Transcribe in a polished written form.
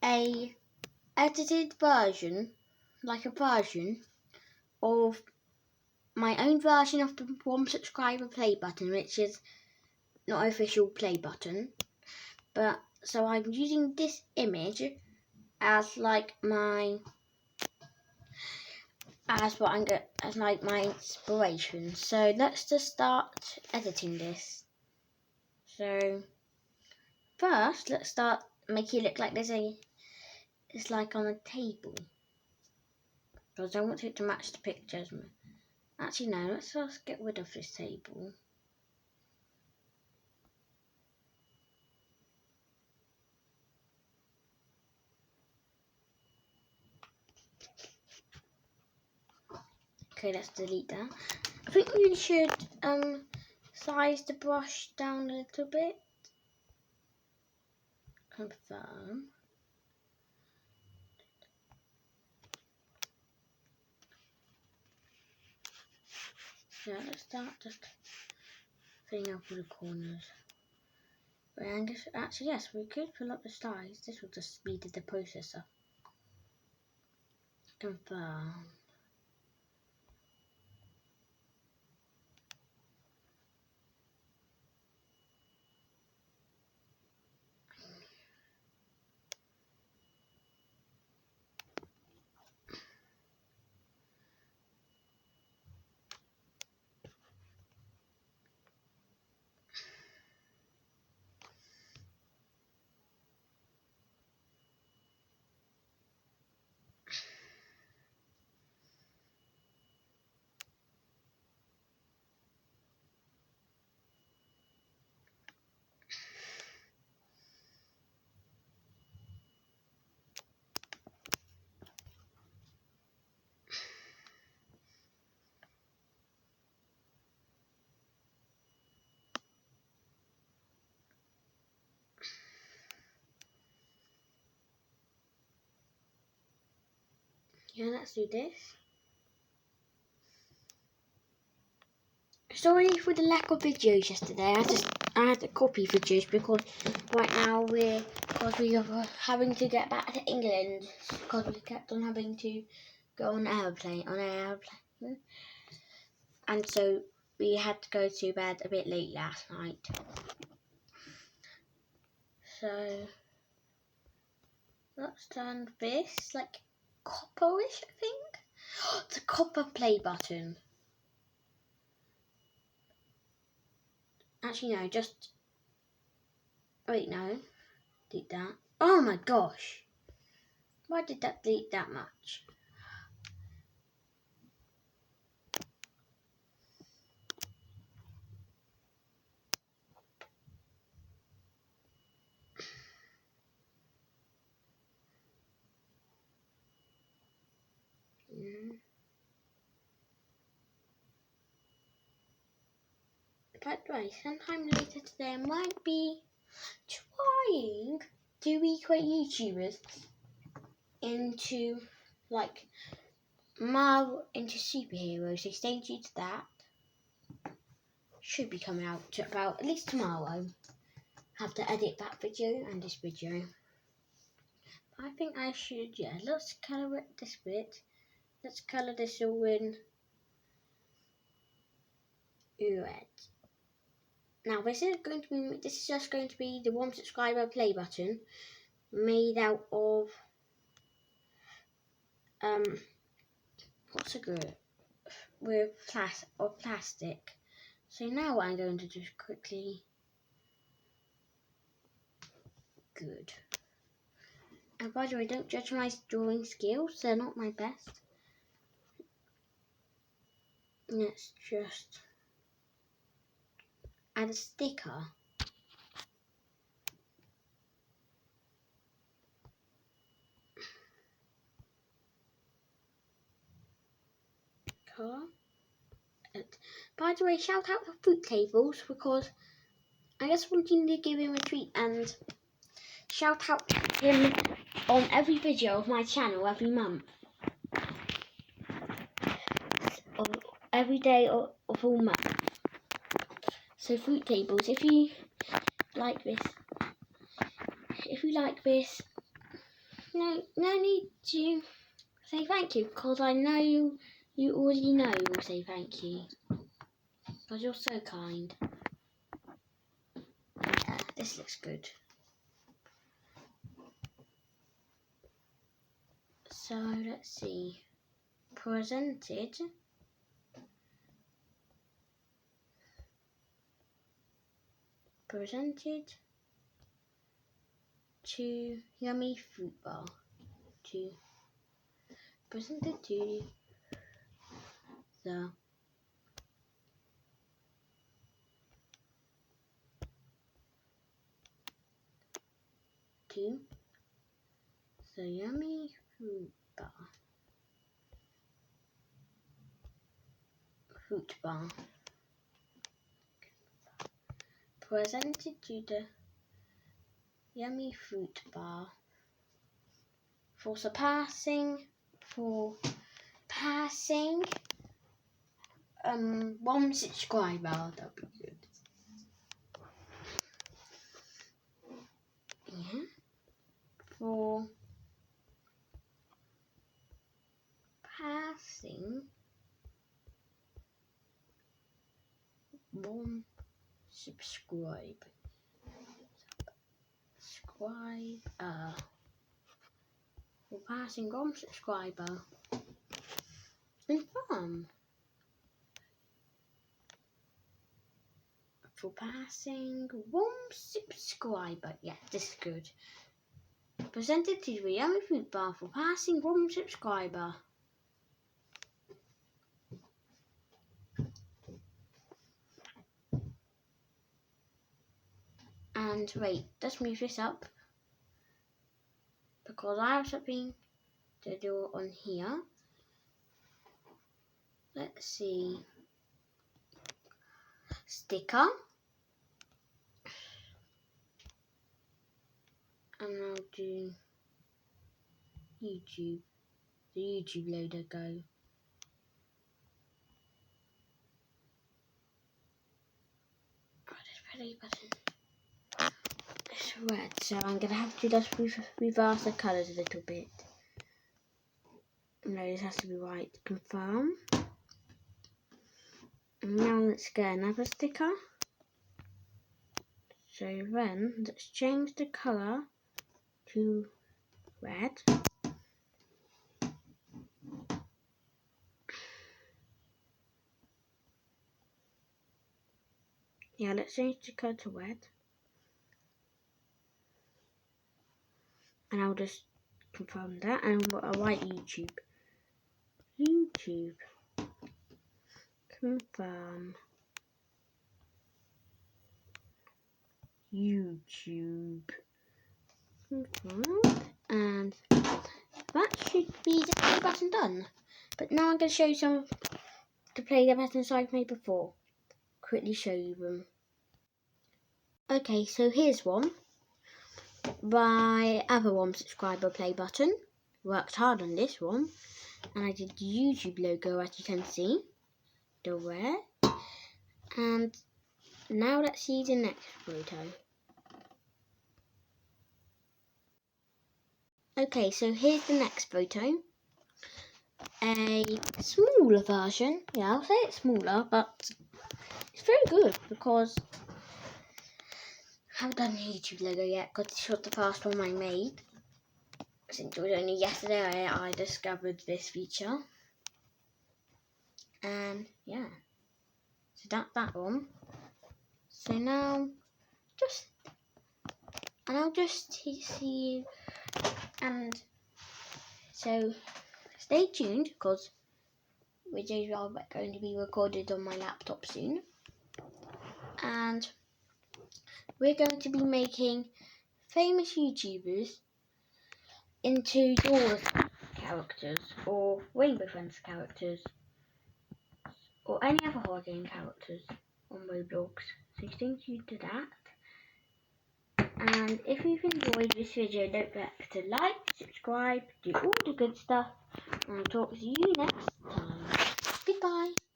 a edited version, like a version of my own version of the one subscriber play button, which is not an official play button. But so I'm using this image as like my as like my inspiration. So let's just start editing this. So first, let's start making it look like it's like on a table, because I want it to match the pictures. Actually, no, let's just get rid of this table. Okay, let's delete that. I think we should size the brush down a little bit. Confirm. Yeah, let's start just filling up all the corners. And actually, yes, we could fill up the size. This will just speed the process up. Confirm. Yeah, let's do this. Sorry for the lack of videos yesterday. I had to copy videos because right now we are having to get back to England because we kept on having to go on airplane, and so we had to go to bed a bit late last night. So let's turn this like copperish, I think. The copper play button. Actually, no, just wait, no, delete that. Oh my gosh, why did that delete that much? By the way, sometime later today I might be trying to recreate YouTubers into like into superheroes. So stay tuned to that. Should be coming out to about at least tomorrow. Have to edit that video and this video. I think I should, yeah, let's colour it this bit. Let's colour this all in red. Now this is just going to be the one subscriber play button made out of what's a good with plastic. So now what I'm going to do is quickly good. And by the way, don't judge my drawing skills, they're not my best. Let's just add a sticker. Colour. By the way, shout out to Fruit Tables because I just wanted to give him a treat and shout out to him on every video of my channel every month. Of every day of all month. So Fruit Tables, if you like this, no need to say thank you, because I know you already know you'll say thank you. Because you're so kind. Yeah, this looks good. So let's see. Presented to yummy fruit bar. Presented to the yummy fruit bar. Presented to the yummy fruit bar for passing 1 subscriber. That'd be good. Yeah. For passing 1 subscriber. For passing 1 subscriber. Confirm. For passing 1 subscriber. Yeah, this is good. Presented to the yummy fruit bar for passing 1 subscriber. And wait, let's move this up, because I have something to do on here. Let's see. Sticker. And I'll do YouTube. The YouTube loader go. Oh, this play button. It's red, so I'm gonna have to just reverse the colours a little bit. No, this has to be white. Confirm. And now let's get another sticker. So then let's change the colour to red. Yeah, let's change the colour to red. And I'll just confirm that, and I'll write YouTube. Confirm. YouTube. Confirmed. And that should be the play button done. But now I'm going to show you some to play the buttons I've made before. Quickly show you them. Okay, so here's one. My other 1 subscriber play button. Worked hard on this one. And I did the YouTube logo, as you can see. The red. And now let's see the next photo. Okay, so here's the next photo. A smaller version. Yeah, I'll say it's smaller, but it's very good because I haven't done the YouTube logo yet because this was the first one I made. Since it was only yesterday I discovered this feature. And yeah, so that's that one. So now I'll just see you, and so stay tuned because videos are going to be recorded on my laptop soon, and we're going to be making famous YouTubers into Doors characters or Rainbow Friends characters or any other horror game characters on Roblox. So stay tuned to that. And if you've enjoyed this video, don't forget to like, subscribe, do all the good stuff, and I'll talk to you next time. Goodbye.